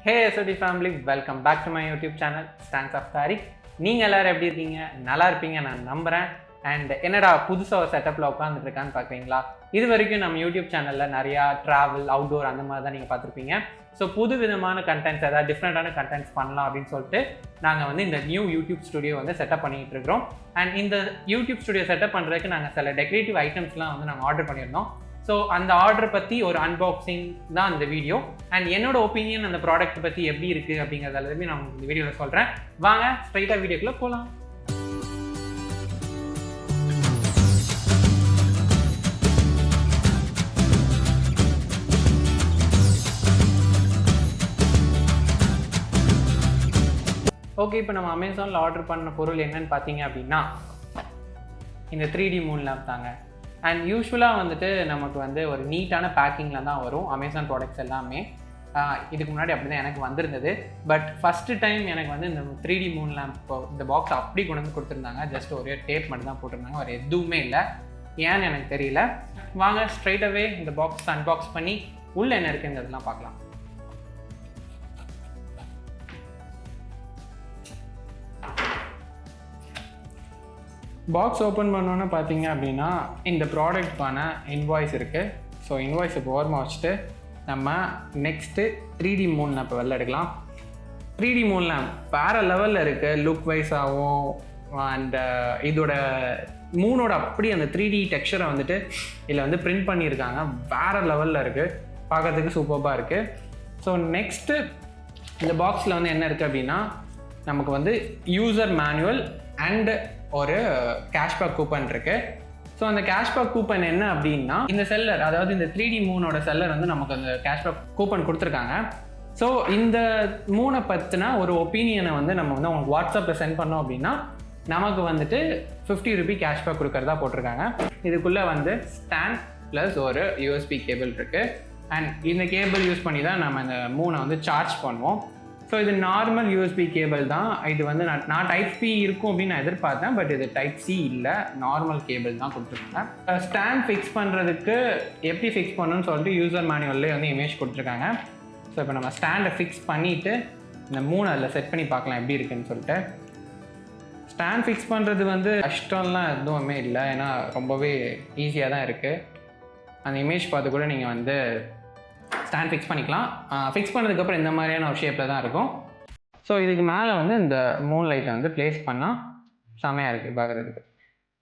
Hey SOD family, welcome back to my YouTube channel Stance of Tariq. நீங்கள் எல்லோரும் எப்படி இருக்கீங்க? நல்லா இருப்பீங்க நான் நம்புகிறேன். அண்ட் என்னடா புதுசாக ஒரு செட்டப்பில் உட்காந்துட்டு இருக்கான்னு பார்க்குறீங்களா? இது வரைக்கும் நம்ம யூடியூப் சேனலில் நிறையா ட்ராவல் அவுட்டோர் அந்த மாதிரி தான் நீங்கள் பார்த்துருப்பீங்க. ஸோ புது விதமான கண்டென்ட்ஸ் ஏதாவது டிஃப்ரெண்ட்டான கண்டென்ட்ஸ் பண்ணலாம் அப்படின்னு சொல்லிட்டு நாங்கள் வந்து இந்த நியூ யூடியூப் ஸ்டுடியோ வந்து செட்டப் பண்ணிகிட்டு இருக்கிறோம். அண்ட் இந்த யூடியூப் ஸ்டுடியோ செட்டப் பண்ணுறதுக்கு நாங்கள் சில டெக்கரேட்டிவ் ஐட்டம்ஸ்லாம் வந்து நாங்கள் ஆர்டர் பண்ணியிருந்தோம். ஸோ அந்த ஆர்டர் பற்றி ஒரு அன்பாக்சிங் தான் இந்த வீடியோ. அண்ட் என்னோட ஒப்பீனியன் அந்த ப்ராடக்ட் பற்றி எப்படி இருக்குது அப்படிங்கிறது எல்லாமே நான் இந்த வீடியோவில் சொல்கிறேன். வாங்க ஸ்ட்ரைட்டாக வீடியோக்குள்ளே போகலாம். ஓகே, இப்போ நம்ம அமேசானில் ஆர்டர் பண்ண பொருள் என்னன்னு பார்த்தீங்க அப்படின்னா இந்த 3D மூன் லேம்ப் தாங்க. அண்ட் யூஸ்வலாக வந்துட்டு நமக்கு வந்து ஒரு நீட்டான பேக்கிங்கில் தான் வரும் அமேசான் ப்ராடக்ட்ஸ் எல்லாமே. இதுக்கு முன்னாடி அப்படி தான் எனக்கு வந்திருந்தது. பட் ஃபஸ்ட்டு டைம் எனக்கு வந்து இந்த 3D மூன் லேம்ப் இந்த பாக்ஸ் அப்படி கொண்டு வந்து கொடுத்துருந்தாங்க. ஜஸ்ட் ஒரே டேப் மட்டும் தான் போட்டிருந்தாங்க, வேறு எதுவுமே இல்லை. ஏன்னு எனக்கு தெரியல. வாங்க ஸ்ட்ரைட்டாகவே இந்த பாக்ஸ் அன்பாக்ஸ் பண்ணி உள்ளே என்ன இருக்குங்கிறதுலாம் பார்க்கலாம். பாக்ஸ் ஓப்பன் பண்ணோன்னு பார்த்தீங்க அப்படின்னா இந்த ப்ராடக்ட்கான இன்வாய்ஸ் இருக்குது. ஸோ இன்வாய்ஸை ஓரமாக வச்சுட்டு நம்ம நெக்ஸ்ட்டு 3D மூன் லேம்ப் வெளில எடுக்கலாம். 3D மூன் லேம்ப் வேறு லெவலில் இருக்குது லுக் வைஸாகவும். அண்ட் இதோட மூனோட அப்படி அந்த 3D டெக்ஸ்சரை வந்துட்டு இதில் வந்து பிரிண்ட் பண்ணியிருக்காங்க. வேறு லெவலில் இருக்குது, பார்க்குறதுக்கு சூப்பராக இருக்குது. ஸோ நெக்ஸ்ட்டு இந்த பாக்ஸில் வந்து என்ன இருக்குது அப்படின்னா நமக்கு வந்து யூசர் மேனுவல் அண்டு ஒரு கேஷ்பேக் கூப்பன் இருக்குது. ஸோ அந்த கேஷ்பேக் கூப்பன் என்ன அப்படின்னா இந்த செல்லர், அதாவது இந்த 3D மூனோட செல்லர் வந்து நமக்கு அந்த கேஷ்பேக் கூப்பன் கொடுத்துருக்காங்க. ஸோ இந்த மூனை பற்றின ஒரு ஒப்பீனியனை வந்து நம்ம வந்து அவங்களுக்கு வாட்ஸ்அப்பில் சென்ட் பண்ணோம் அப்படின்னா நமக்கு வந்துட்டு 50 ரூபி கேஷ்பேக் கொடுக்கறதா போட்டிருக்காங்க. இதுக்குள்ளே வந்து ஸ்டாண்ட் ப்ளஸ் ஒரு யூஎஸ்பி கேபிள் இருக்குது. அண்ட் இந்த கேபிள் யூஸ் பண்ணி தான் நம்ம இந்த மூனை வந்து சார்ஜ் பண்ணுவோம். ஸோ இது நார்மல் யூஎஸ்பி கேபிள் தான். இது வந்து நான் டைப் சி இருக்கும் அப்படின்னு நான் எதிர்பார்த்தேன். பட் இது டைப் சி இல்லை, நார்மல் கேபிள் தான் கொடுத்துருக்காங்க. ஸ்டாண்ட் ஃபிக்ஸ் பண்ணுறதுக்கு எப்படி ஃபிக்ஸ் பண்ணணும்னு சொல்லிட்டு யூசர் மேனுவல்லே வந்து இமேஜ் கொடுத்துருக்காங்க. ஸோ இப்போ நம்ம ஸ்டாண்டை ஃபிக்ஸ் பண்ணிவிட்டு இந்த மூணு அதில் செட் பண்ணி பார்க்கலாம் எப்படி இருக்குன்னு சொல்லிட்டு. ஸ்டாண்ட் ஃபிக்ஸ் பண்ணுறது வந்து கஷ்டம்லாம் எதுவுமே இல்லை, ஏன்னா ரொம்பவே ஈஸியாக தான் இருக்குது. அந்த இமேஜ் பார்த்து கூட நீங்கள் வந்து ஸ்டாண்ட் ஃபிக்ஸ் பண்ணிக்கலாம். ஃபிக்ஸ் பண்ணதுக்கப்புறம் இந்த மாதிரியான ஒரு ஷேப்பில் தான் இருக்கும். ஸோ இதுக்கு மேலே வந்து இந்த மூன் லைட்டை வந்து ப்ளேஸ் பண்ணால் செமையாக இருக்குது பார்க்குறதுக்கு.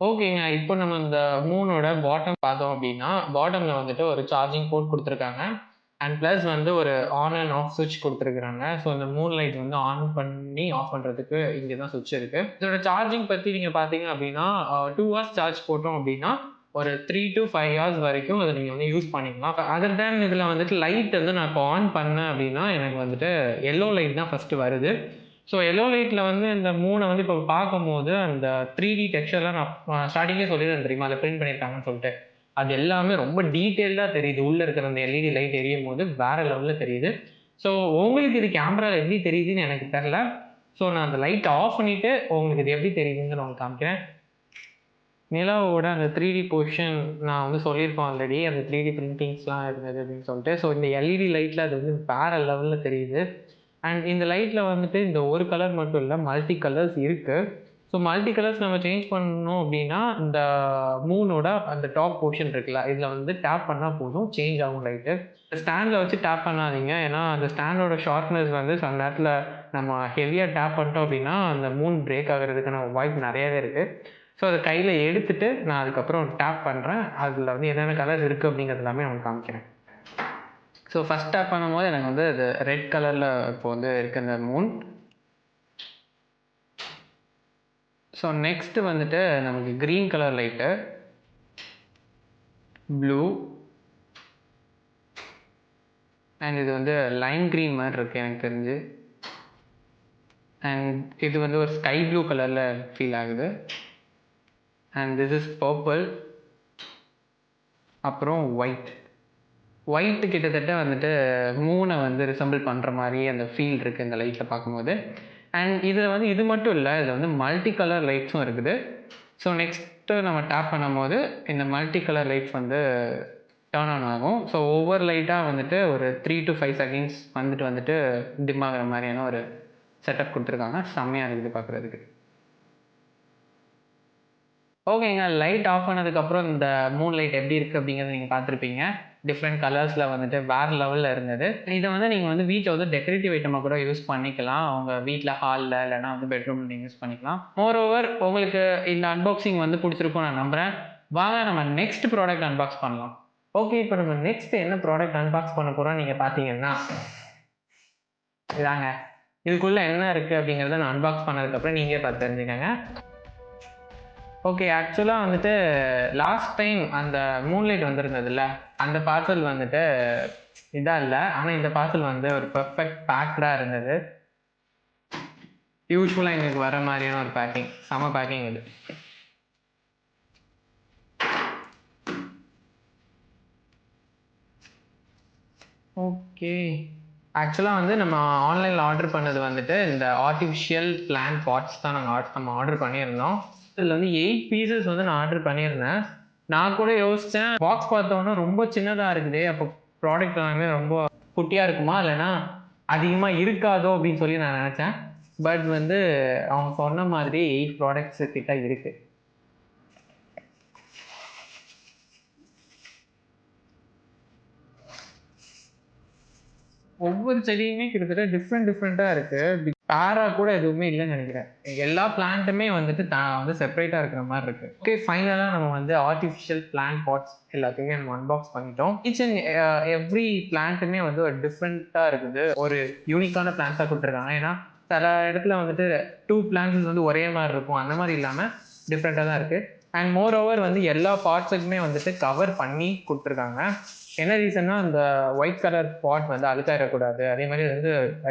ஓகேங்க, இப்போ நம்ம இந்த மூனோட பாட்டம் பார்த்தோம் அப்படின்னா பாட்டமில் வந்துட்டு ஒரு சார்ஜிங் போர்ட் கொடுத்துருக்காங்க. அண்ட் ப்ளஸ் வந்து ஒரு ஆன் அண்ட் ஆஃப் சுவிட்ச் கொடுத்துருக்குறாங்க. ஸோ இந்த மூன் லைட் வந்து ஆன் பண்ணி ஆஃப் பண்ணுறதுக்கு இங்கே தான் சுவிட்ச் இருக்குது. இதோட சார்ஜிங் பற்றி நீங்கள் பார்த்தீங்க அப்படின்னா 2 hours சார்ஜ் போட்டோம் அப்படின்னா ஒரு 3 to 5 hours வரைக்கும் அதை நீங்கள் வந்து யூஸ் பண்ணிக்கலாம். அதர் தேன் இதில் வந்துட்டு லைட் வந்து நான் இப்போ ஆன் பண்ணேன் அப்படின்னா எனக்கு வந்துட்டு எல்லோ லைட் தான் ஃபஸ்ட்டு வருது. ஸோ எல்லோ லைட்டில் வந்து இந்த மூணை வந்து இப்போ பார்க்கும்போது அந்த 3D டெக்ஸ்சர்லாம் நான் ஸ்டார்டிங்கே சொல்லியிருந்தேன் தெரியுமா, அதை பிரிண்ட் பண்ணியிருக்காங்கன்னு சொல்லிட்டு. அது எல்லாமே ரொம்ப டீட்டெயிலாக தெரியுது. உள்ளே இருக்கிற அந்த எல்இடி லைட் எரியும் போது வேறு லெவலில் தெரியுது. ஸோ உங்களுக்கு இது கேமராவில் எப்படி தெரியுதுன்னு எனக்கு தெரில. ஸோ நான் அந்த லைட்டை ஆஃப் பண்ணிவிட்டு உங்களுக்கு இது எப்படி தெரியுதுன்னு நான் உங்களுக்கு காமிக்கிறேன். நிலாவோட அந்த 3D பொசிஷன் நான் வந்து சொல்லியிருக்கோம் ஆல்ரெடி, அந்த 3D பிரிண்டிங்ஸ்லாம் இருந்தது அப்படின்னு சொல்லிட்டு. ஸோ இந்த எல்இடி லைட்டில் அது வந்து வேறு லெவலில் தெரியுது. அண்ட் இந்த லைட்டில் வந்துட்டு இந்த ஒரு கலர் மட்டும் இல்லை, மல்டி கலர்ஸ் இருக்குது. ஸோ மல்டி கலர்ஸ் நம்ம சேஞ்ச் பண்ணணும் அப்படின்னா இந்த மூனோட அந்த டாப் போர்ஷன் இருக்குல்ல, இதில் வந்து டேப் பண்ணால் போதும், சேஞ்ச் ஆகும் லைட்டு. ஸ்டாண்டில் வச்சு டேப் பண்ணாதீங்க, ஏன்னா அந்த ஸ்டாண்டோட ஷார்ப்னஸ் வந்து சில நேரத்தில் நம்ம ஹெவியாக டேப் பண்ணிட்டோம் அப்படின்னா அந்த மூன் பிரேக் ஆகிறதுக்கான வாய்ப்பு நிறையவே இருக்குது. ஸோ அதை கையில் எடுத்துகிட்டு நான் அதுக்கப்புறம் டேப் பண்ணுறேன். அதில் வந்து என்னென்ன கலர்ஸ் இருக்குது அப்படிங்கிறது எல்லாமே உங்களுக்கு காமிக்கிறேன். ஸோ ஃபஸ்ட் டேப் பண்ணும்போது எனக்கு வந்து அது ரெட் கலரில் இப்போ வந்து இருக்குது அந்த மூன். ஸோ நெக்ஸ்ட்டு வந்துட்டு நமக்கு green colour light, blue, and இது வந்து லைம் க்ரீன் மாதிரி இருக்குது எனக்கு தெரிஞ்சு. அண்ட் இது வந்து ஒரு ஸ்கை ப்ளூ கலரில் ஃபீல் ஆகுது. And this is purple. அப்புறம் ஒயிட்டு கிட்டத்தட்ட வந்துட்டு மூனை வந்து ரிசம்பிள் பண்ணுற மாதிரி அந்த ஃபீல் இருக்குது இந்த லைட்டில் பார்க்கும்போது. அண்ட் இதில் வந்து இது மட்டும் இல்லை, இதில் வந்து மல்டி கலர் லைட்ஸும் இருக்குது. ஸோ நெக்ஸ்ட்டு நம்ம டேப் பண்ணும்போது இந்த மல்டி கலர் லைட்ஸ் வந்து டர்ன் ஆன் ஆகும். ஸோ ஒவ்வொரு லைட்டாக வந்துட்டு ஒரு 3 to 5 செகண்ட்ஸ் வந்துட்டு டிம் ஆகிற மாதிரியான ஒரு செட்டப் கொடுத்துருக்காங்க. செம்மையாக இருக்குது பார்க்குறதுக்கு. ஓகேங்க, லைட் ஆஃப் பண்ணதுக்கப்புறம் இந்த மூன் லைட் எப்படி இருக்குது அப்படிங்கிறத நீங்கள் பார்த்துருப்பீங்க. டிஃப்ரெண்ட் கலர்ஸில் வந்துட்டு வேறு லெவலில் இருந்தது. இதை நீங்கள் வீட்டில் டெக்கரேட்டிவ் ஐட்டமாக கூட யூஸ் பண்ணிக்கலாம். அவங்க வீட்டில் ஹாலில் இல்லைனா பெட்ரூமில் நீங்கள் யூஸ் பண்ணிக்கலாம். மோரோவர் உங்களுக்கு இந்த அன்பாக்சிங் பிடிச்சிருக்கும் நான் நம்புகிறேன். வாங்க நம்ம நெக்ஸ்ட் ப்ராடக்ட் அன்பாக்ஸ் பண்ணலாம். ஓகே, இப்போ நம்ம நெக்ஸ்ட் என்ன ப்ராடக்ட் அன்பாக்ஸ் பண்ண போகிறோம் நீங்கள் பார்த்தீங்கன்னா இதாங்க. இதுக்குள்ளே என்ன இருக்குது அப்படிங்கிறத நான் அன்பாக்ஸ் பண்ணதுக்கப்புறம் நீங்கள் பார்த்து தெரிஞ்சுக்கங்க. ஓகே, ஆக்சுவலாக லாஸ்ட் டைம் அந்த மூன்லைட் வந்திருந்ததுல்ல, அந்த பார்சல் இதாக இல்லை. ஆனால் இந்த பார்சல் ஒரு பர்ஃபெக்ட் பேக்டாக இருந்தது. யூஸ்ஃபுல்லாக எங்களுக்கு வர மாதிரியான ஒரு பேக்கிங், செம பேக்கிங் இது. ஓகே, ஆக்சுவலாக நம்ம ஆன்லைனில் ஆர்டர் பண்ணது இந்த ஆர்டிஃபிஷியல் பிளான்ட் பாட்ஸ் தான் நம்ம ஆர்டர் பண்ணியிருந்தோம். இதில் 8 பீசஸ் நான் ஆர்டர் பண்ணியிருந்தேன். நான் கூட யோசித்தேன், பாக்ஸ் பார்த்தோன்னா ரொம்ப சின்னதாக இருக்குது, அப்போ ப்ராடக்ட் எல்லாமே ரொம்ப குட்டியாக இருக்குமா, இல்லைன்னா அதிகமாக இருக்காதோ அப்படின்னு சொல்லி நான் நினச்சேன். பட் அவங்க சொன்ன மாதிரி 8 ப்ராடக்ட்ஸ் கிட்ட இருக்குது. ஒவ்வொரு செடியுமே கிட்டத்தட்ட டிஃப்ரெண்ட்டாக இருக்குது. பேராக கூட எதுவுமே இல்லைன்னு நினைக்கிறேன். எல்லா பிளான்ட்டுமே செப்பரேட்டாக இருக்கிற மாதிரி இருக்குது. ஓகே, ஃபைனலாக நம்ம ஆர்டிஃபிஷியல் பிளான்ட் பாட்ஸ் எல்லாத்தையுமே நம்ம அன்பாக்ஸ் பண்ணிட்டோம். ஈச் அண்ட் எவ்ரி பிளான்ட்டுமே ஒரு டிஃப்ரெண்ட்டாக இருக்குது. ஒரு யூனிக்கான பிளான்ஸாக கொடுத்துருக்காங்க. ஏன்னா சில இடத்துல 2 பிளான்ட்ஸ் ஒரே மாதிரி இருக்கும். அந்த மாதிரி இல்லாமல் டிஃப்ரெண்ட்டாக தான் இருக்குது. அண்ட் மோர் ஓவர் எல்லா பார்ட்ஸுக்குமே கவர் பண்ணி கொடுத்துருக்காங்க. என்ன ரீசன்னா, அந்த ஒயிட் கலர் பாட் அழுக்காயிடக்கூடாது, அதே மாதிரி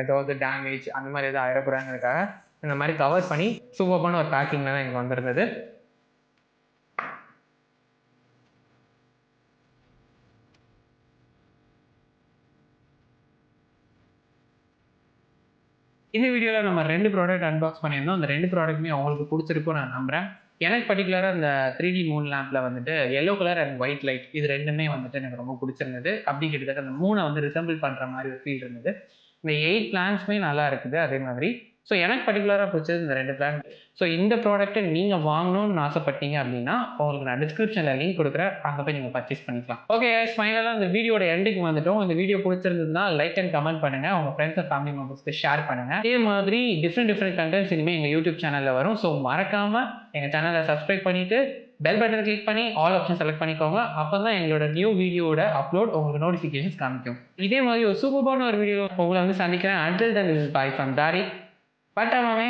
ஏதாவது டேமேஜ் அந்த மாதிரி எதாவது ஆயிடக்கூடாதுங்கிறதுக்காக இந்த மாதிரி கவர் பண்ணி சூப்பரான ஒரு பேக்கிங்கில் தான் எனக்கு வந்திருந்தது. இந்த வீடியோவில் நம்ம 2 ப்ராடக்ட் அன்பாக்ஸ் பண்ணியிருந்தோம். அந்த 2 ப்ராடக்ட்டுமே உங்களுக்கு பிடிச்சிருக்கும் நான் நம்புகிறேன். எனக்கு பர்டிகுலராக இந்த 3D மூன் லேம்பில் yellow colour and white light இது ரெண்டுமே எனக்கு ரொம்ப பிடிச்சிருந்தது. அப்படி கிட்டத்தட்ட அந்த மூணை ரிசம்பிள் பண்ணுற மாதிரி ஒரு ஃபீல் இருந்தது. இந்த 8 பிளான்ஸுமே நல்லா இருக்குது அதே மாதிரி. ஸோ எனக்கு பர்டிகுலராக பிடிச்சது இந்த 2 பிளான். ஸோ இந்த ப்ராடக்ட்டை நீங்கள் வாங்கணும்னு ஆசைப்பட்டீங்க அப்படின்னா உங்களுக்கு நான் டிஸ்கிரிப்ஷனில் லிங்க் கொடுக்குறேன், அங்கே போய் நீங்கள் பர்ச்சேஸ் பண்ணிக்கலாம். ஓகே, ஃபைனலாக இந்த வீடியோட எண்டுக்கு வந்துட்டோம். இந்த வீடியோ பிடிச்சிருந்ததுன்னா லைக் அண்ட் கமெண்ட் பண்ணுங்கள், உங்கள் ஃப்ரெண்ட்ஸ் அண்ட் ஃபேமிலி மெம்பர்ஸ்க்கு ஷேர் பண்ணுங்கள். இதே மாதிரி டிஃப்ரெண்ட் கண்டென்ட்ஸ் இனிமேல் எங்கள் யூடியூப் சேனலில் வரும். ஸோ மறக்காமல் எங்கள் சேனலை சப்ஸ்கிரைப் பண்ணிவிட்டு பெல் பட்டனை கிளிக் பண்ணி ஆல் ஆப்ஷன் செலக்ட் பண்ணிக்கோங்க. அப்போ தான் எங்களோட நியூ வீடியோட அப்லோட் உங்களுக்கு நோட்டிஃபிகேஷன்ஸ் காமிக்கும். இதே மாதிரி ஒரு சூப்பரான ஒரு வீடியோ உங்களை சந்திக்கிறேன். Until then, this is bye from Dari. Bye, மாமே.